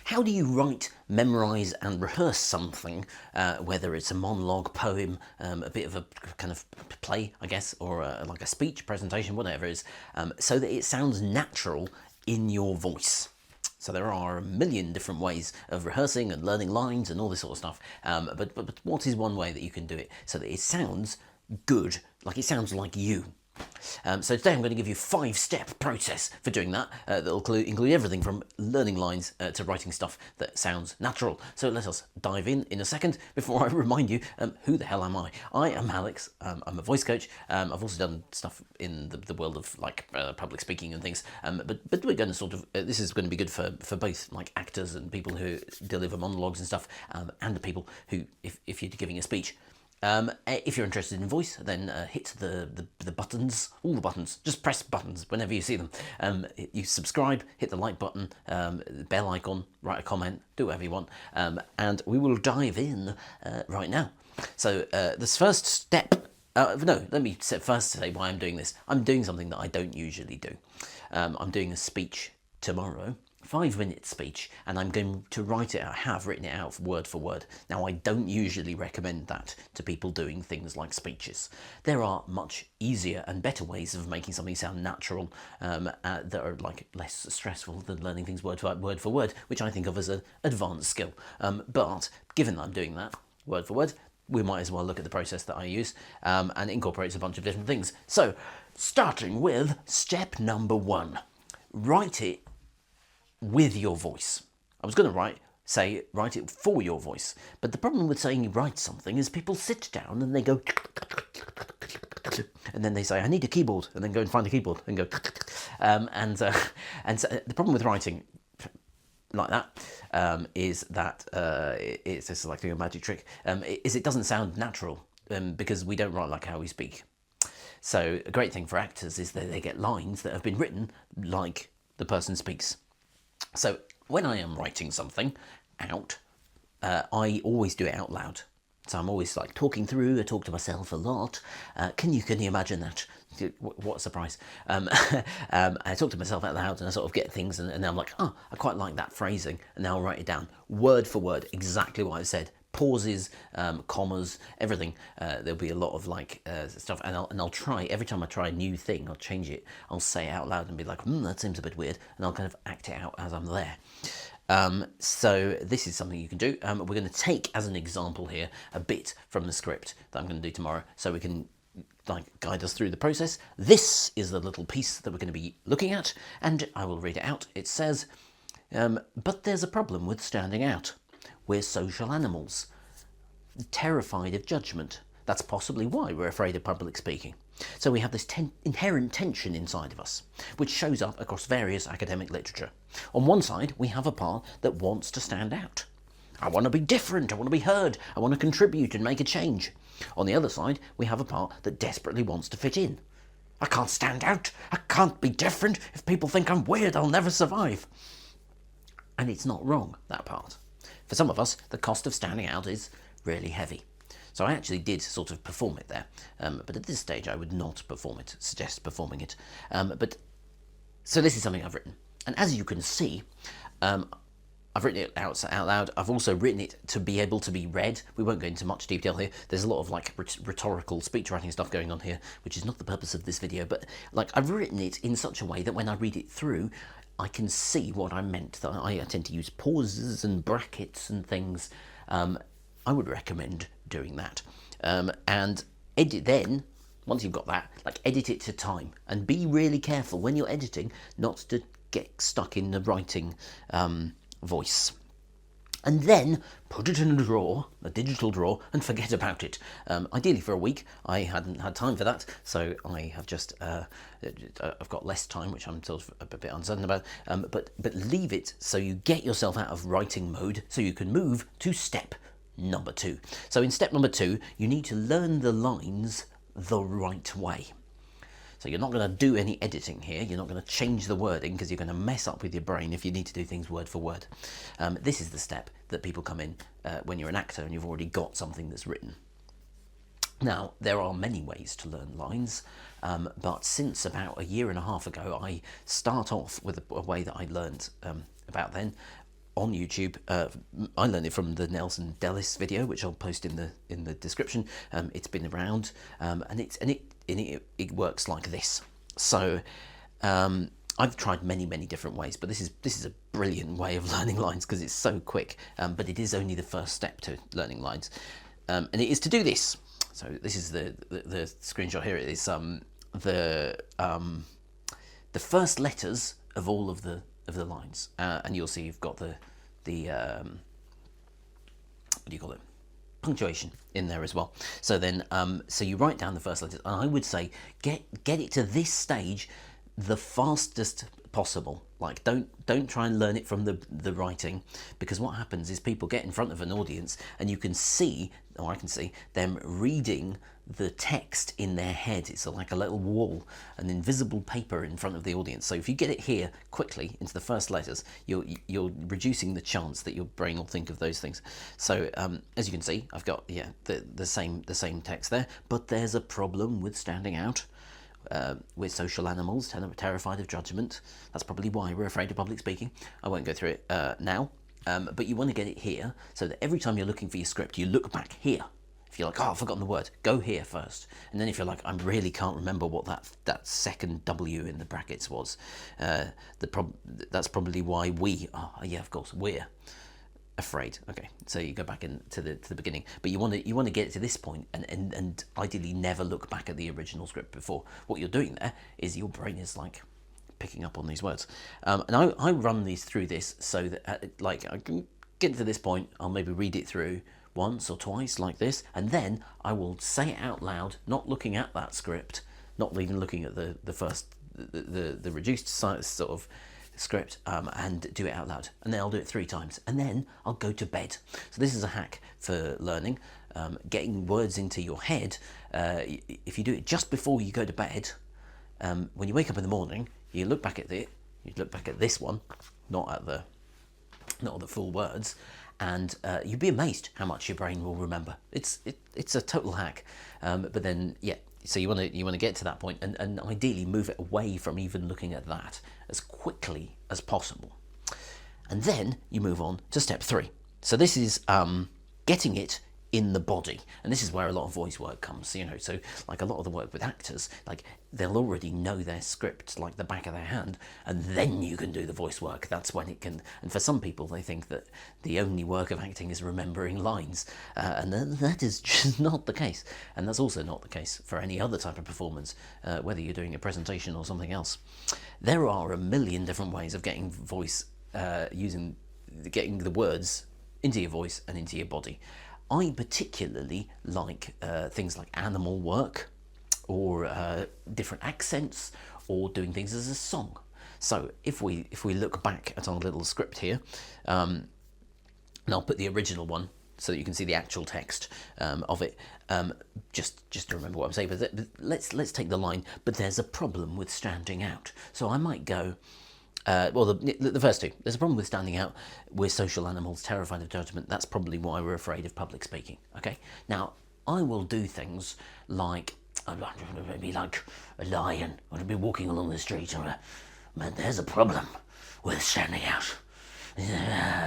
How do you write, memorise and rehearse something, whether it's a monologue, poem, a bit of a kind of play, I guess, or like a speech, presentation, whatever it is, so that it sounds natural in your voice? So there are a million different ways of rehearsing and learning lines and all this sort of stuff, but what is one way that you can do it so that it sounds good, like it sounds like you? So today I'm going to give you a 5-step process for doing that. That'll include everything from learning lines to writing stuff that sounds natural. So let us dive in a second. Before I remind you, who the hell am I? I am Alex. I'm a voice coach. I've also done stuff in the world of like public speaking and things. But we're going to sort of this is going to be good for both like actors and people who deliver monologues and stuff, and the people who if you're giving a speech. If you're interested in voice, then hit the buttons, all the buttons, just press buttons whenever you see them. You subscribe, hit the like button, bell icon, write a comment, do whatever you want, and we will dive in right now. So this first step, no, let me first say why I'm doing this. I'm doing something that I don't usually do. I'm doing a speech tomorrow. 5-minute speech, and I'm going to write it. I have written it out word for word. Now, I don't usually recommend that to people doing things like speeches. There are much easier and better ways of making something sound natural that are like less stressful than learning things word for word, which I think of as an advanced skill. But given that I'm doing that word for word, we might as well look at the process that I use, and it incorporates a bunch of different things. So, starting with step number 1, write it with your voice. I was going to write it for your voice, but the problem with saying you write something is people sit down and they go, and then they say, I need a keyboard, and then go and find a keyboard and go, and so the problem with writing like that is that it's just like doing a magic trick, is it doesn't sound natural because we don't write like how we speak. So a great thing for actors is that they get lines that have been written like the person speaks. So when I am writing something out, I always do it out loud. So I'm always like talking through. I talk to myself a lot. Can you imagine that? What a surprise! I talk to myself out loud, and I sort of get things, and then I'm like, oh, I quite like that phrasing, and now I'll write it down word for word, exactly what I said. Pauses, commas, everything. There'll be a lot of like stuff, and I'll try every time I try a new thing. I'll change it. I'll say it out loud and be like, that seems a bit weird, and I'll kind of act it out as I'm there. So this is something you can do. We're going to take as an example here a bit from the script that I'm going to do tomorrow, so we can like guide us through the process. This is the little piece that we're going to be looking at, and I will read it out. It says, but there's a problem with standing out. We're social animals, terrified of judgment. That's possibly why we're afraid of public speaking. So we have this inherent tension inside of us, which shows up across various academic literature. On one side, we have a part that wants to stand out. I want to be different, I want to be heard, I want to contribute and make a change. On the other side, we have a part that desperately wants to fit in. I can't stand out, I can't be different. If people think I'm weird, I'll never survive. And it's not wrong, that part. For some of us, the cost of standing out is really heavy. So I actually did sort of perform it there. But at this stage, I would not suggest performing it. So this is something I've written. And as you can see, I've written it out loud. I've also written it to be able to be read. We won't go into much detail here. There's a lot of like rhetorical speech writing stuff going on here, which is not the purpose of this video. But like I've written it in such a way that when I read it through, I can see what I meant. That I tend to use pauses and brackets and things. I would recommend doing that. And edit then, once you've got that, like edit it to time. And be really careful when you're editing not to get stuck in the writing voice. And then put it in a drawer, a digital drawer, and forget about it. Ideally for a week. I hadn't had time for that, so I have just I've got less time, which I'm sort of a bit uncertain about. But leave it so you get yourself out of writing mode, so you can move to step number 2. So in step number 2, you need to learn the lines the right way. So you're not going to do any editing here. You're not going to change the wording because you're going to mess up with your brain if you need to do things word for word. This is the step that people come in when you're an actor and you've already got something that's written. Now, there are many ways to learn lines, but since about 1.5 years ago, I start off with a way that I learned about then, on YouTube. I learned it from the Nelson Dellis video, which I'll post in the description. It's been around, and it works like this. So I've tried many different ways, but this is a brilliant way of learning lines because it's so quick. But it is only the first step to learning lines, and it is to do this. So this is the screenshot here. It is the first letters of all of the lines, and you'll see you've got the what do you call it, punctuation in there as well. So then so you write down the first letters, and I would say get it to this stage the fastest possible. Like don't try and learn it from the writing, because what happens is people get in front of an audience and you can see, or I can see them reading the text in their head. It's like a little wall, an invisible paper in front of the audience. So if you get it here quickly into the first letters, you're reducing the chance that your brain will think of those things. So as you can see, I've got the same text there, but there's a problem with standing out. We're social animals, terrified of judgment. That's probably why we're afraid of public speaking. I won't go through it now, but you want to get it here so that every time you're looking for your script, you look back here. If you're like, oh, I've forgotten the word, go here first. And then if you're like, I really can't remember what that second W in the brackets was, that's probably why yeah, of course, we're afraid. Okay, so you go back into the beginning, but you want to get it to this point, and ideally never look back at the original script before. What you're doing there is your brain is like picking up on these words, and I run these through this so that like I can get to this point, I'll maybe read it through once or twice like this, and then I will say it out loud, not looking at that script, not even looking at the first the reduced size sort of script, and do it out loud, and then I'll do it 3 times, and then I'll go to bed. So this is a hack for learning, getting words into your head. If you do it just before you go to bed, when you wake up in the morning, you look back at this one, not at the full words, and you'd be amazed how much your brain will remember. It's a total hack, but then yeah. So you want to get to that point, and ideally move it away from even looking at that as quickly as possible. And then you move on to step 3. So this is getting it in the body, and this is where a lot of voice work comes. So like a lot of the work with actors, like they'll already know their script like the back of their hand, and then you can do the voice work. That's when it can. And for some people, they think that the only work of acting is remembering lines, and that is just not the case. And that's also not the case for any other type of performance, whether you're doing a presentation or something else. There are a million different ways of getting voice, getting the words into your voice and into your body. I particularly like things like animal work, or different accents, or doing things as a song. So if we look back at our little script here, and I'll put the original one so that you can see the actual text of it, just to remember what I'm saying. But let's take the line, but there's a problem with standing out. So I might go, well, the first 2. There's a problem with standing out. We're social animals, terrified of judgment. That's probably why we're afraid of public speaking. Okay. Now, I will do things like, maybe like a lion, or to be walking along the street, or there's a problem with standing out.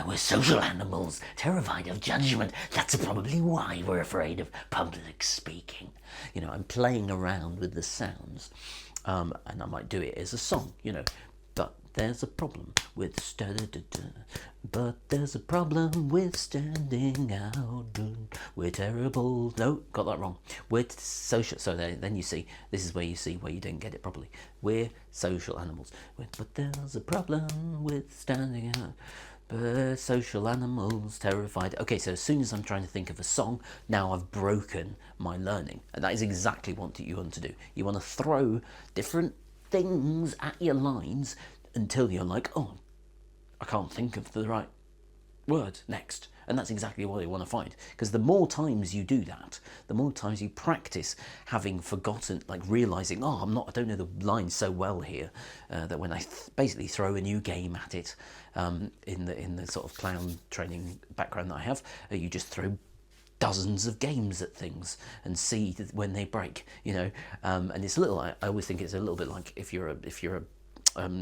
We're social animals, terrified of judgment. That's probably why we're afraid of public speaking. I'm playing around with the sounds, and I might do it as a song. But there's a problem with but there's a problem with standing out. We're terrible. No, got that wrong. We're social. So then you see, this is where you see where you didn't get it properly. We're social animals. But there's a problem with standing out. But social animals, terrified. Okay, so as soon as I'm trying to think of a song, now I've broken my learning. And that is exactly what you want to do. You want to throw different things at your lines until you're like, oh, I can't think of the right word next. And that's exactly what you want to find. Because the more times you do that, the more times you practice having forgotten, like realizing, oh, I don't know the line so well here, that when I basically throw a new game at it, in the sort of clown training background that I have, you just throw dozens of games at things and see when they break, and it's a little, I always think it's a little bit like if you're a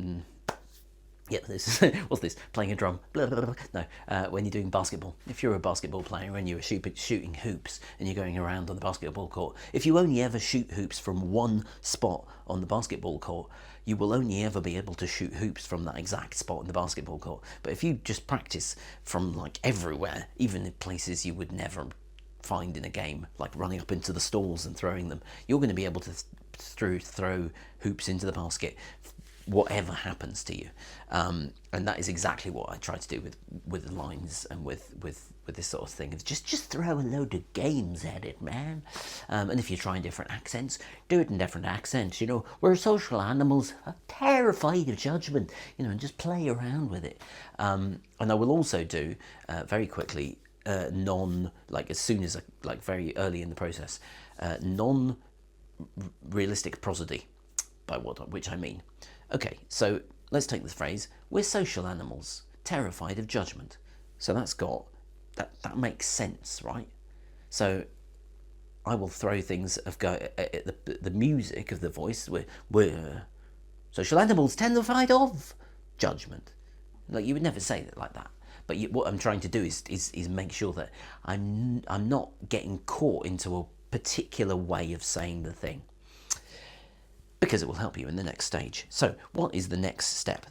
Yeah, this is, what's this? Playing a drum. Blah, blah, blah. No, when you're doing basketball. If you're a basketball player and you're shooting hoops and you're going around on the basketball court, if you only ever shoot hoops from one spot on the basketball court, you will only ever be able to shoot hoops from that exact spot in the basketball court. But if you just practice from like everywhere, even in places you would never find in a game, like running up into the stalls and throwing them, you're going to be able to throw hoops into the basket whatever happens to you, and that is exactly what I try to do with lines and with this sort of thing. It's just throw a load of games at it, man. And if you're trying different accents, do it in different accents. You know, we're social animals, terrified of judgment. You know, and just play around with it. And I will also do very quickly like as soon as like very early in the process, non-realistic prosody, which I mean. Okay, so let's take this phrase. We're social animals, terrified of judgment. So that makes sense, right? So I will throw things at the music of the voice. We're social animals, terrified of judgment. Like, you would never say it like that. But what I'm trying to do is make sure that I'm not getting caught into a particular way of saying the thing, because it will help you in the next stage. So what is the next step?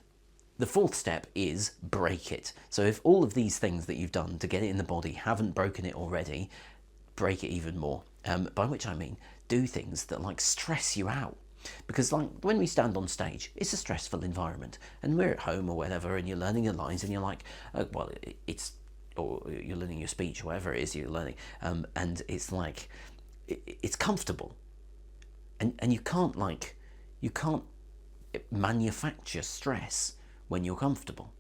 The fourth step is break it. So if all of these things that you've done to get it in the body haven't broken it already, break it even more. By which I mean, do things that like stress you out. Because like when we stand on stage, it's a stressful environment, and we're at home or whatever, and you're learning your lines, and you're like, or you're learning your speech, whatever it is you're learning, and it's like, it's comfortable. And you can't manufacture stress when you're comfortable.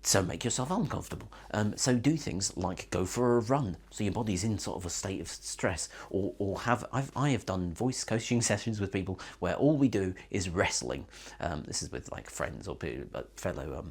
So make yourself uncomfortable. So do things like go for a run, so your body's in sort of a state of stress, or I have done voice coaching sessions with people where all we do is wrestling. This is with like friends or fellow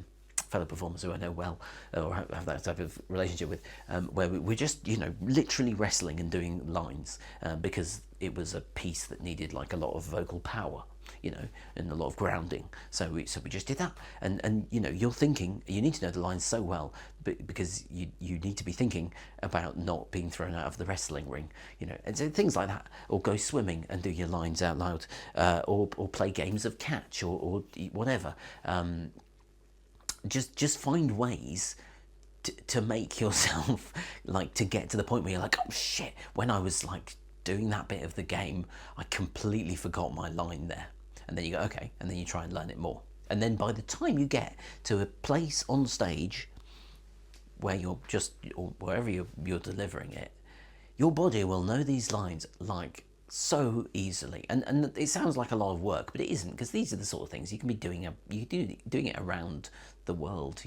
performers who I know well, or have that type of relationship with, where we're just, literally wrestling and doing lines, because it was a piece that needed like a lot of vocal power, and a lot of grounding. So we just did that, and you're thinking, you need to know the lines so well, because you need to be thinking about not being thrown out of the wrestling ring, and so things like that. Or go swimming and do your lines out loud, or play games of catch, or whatever. Just find ways to make yourself like, to get to the point where you're like, oh shit, when I was like doing that bit of the game, I completely forgot my line there. And then you go, okay, and then you try and learn it more. And then by the time you get to a place on stage where you're just, or wherever you're delivering it, your body will know these lines like so easily. And it sounds like a lot of work, but it isn't, because these are the sort of things you can be doing it around the world,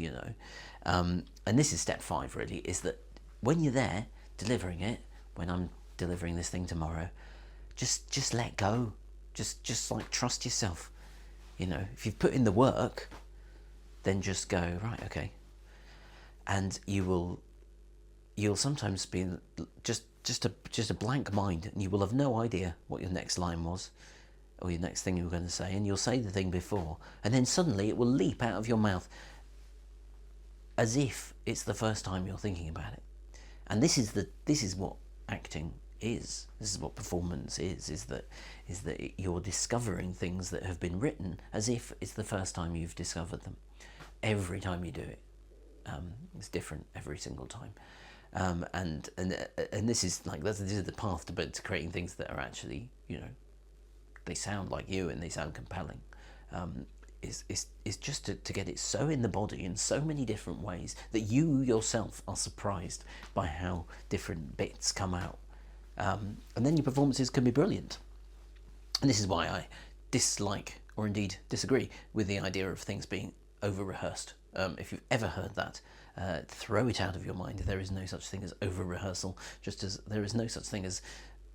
and this is step 5 really, is that when you're there delivering it, when I'm delivering this thing tomorrow, just let go, just like trust yourself. If you've put in the work, then just go, right, okay. And you'll sometimes be just a blank mind, and you will have no idea what your next line was, or your next thing you were going to say, and you'll say the thing before, and then suddenly it will leap out of your mouth as if it's the first time you're thinking about it. And this is what acting is. This is what performance is that you're discovering things that have been written as if it's the first time you've discovered them. Every time you do it, it's different every single time. And this is like, this is the path to creating things that are actually, they sound like you and they sound compelling. Is just to get it so in the body in so many different ways that you yourself are surprised by how different bits come out. And then your performances can be brilliant. And this is why I dislike, or indeed disagree, with the idea of things being over-rehearsed. If you've ever heard that, throw it out of your mind. There is no such thing as over-rehearsal, just as there is no such thing as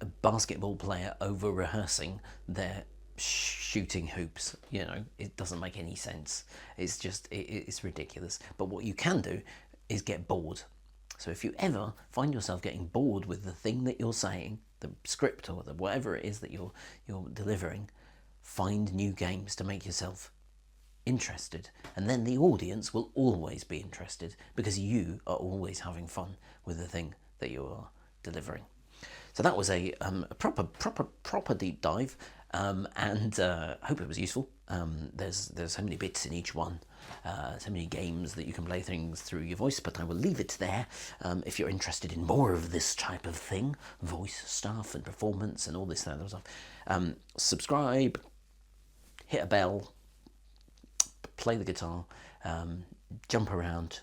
a basketball player over-rehearsing their shooting hoops. It doesn't make any sense. It's just, it's ridiculous. But what you can do is get bored. So if you ever find yourself getting bored with the thing that you're saying, the script or whatever it is that you're delivering, find new games to make yourself interested, and then the audience will always be interested because you are always having fun with the thing that you are delivering. So that was a proper deep dive, and I hope it was useful. There's so many bits in each one, so many games that you can play things through your voice, but I will leave it there. If you're interested in more of this type of thing, voice stuff and performance and all this kind of stuff, subscribe, hit a bell, play the guitar, jump around,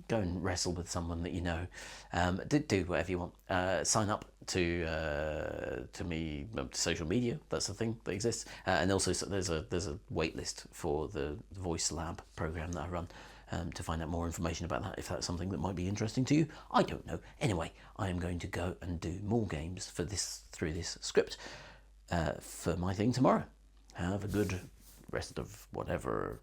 go and wrestle with someone that you know. Do whatever you want. Sign up to me social media. That's the thing that exists. And also there's a wait list for the Voice Lab program that I run. To find out more information about that, if that's something that might be interesting to you. I don't know. Anyway, I am going to go and do more games for this through this script for my thing tomorrow. Have a good rest of whatever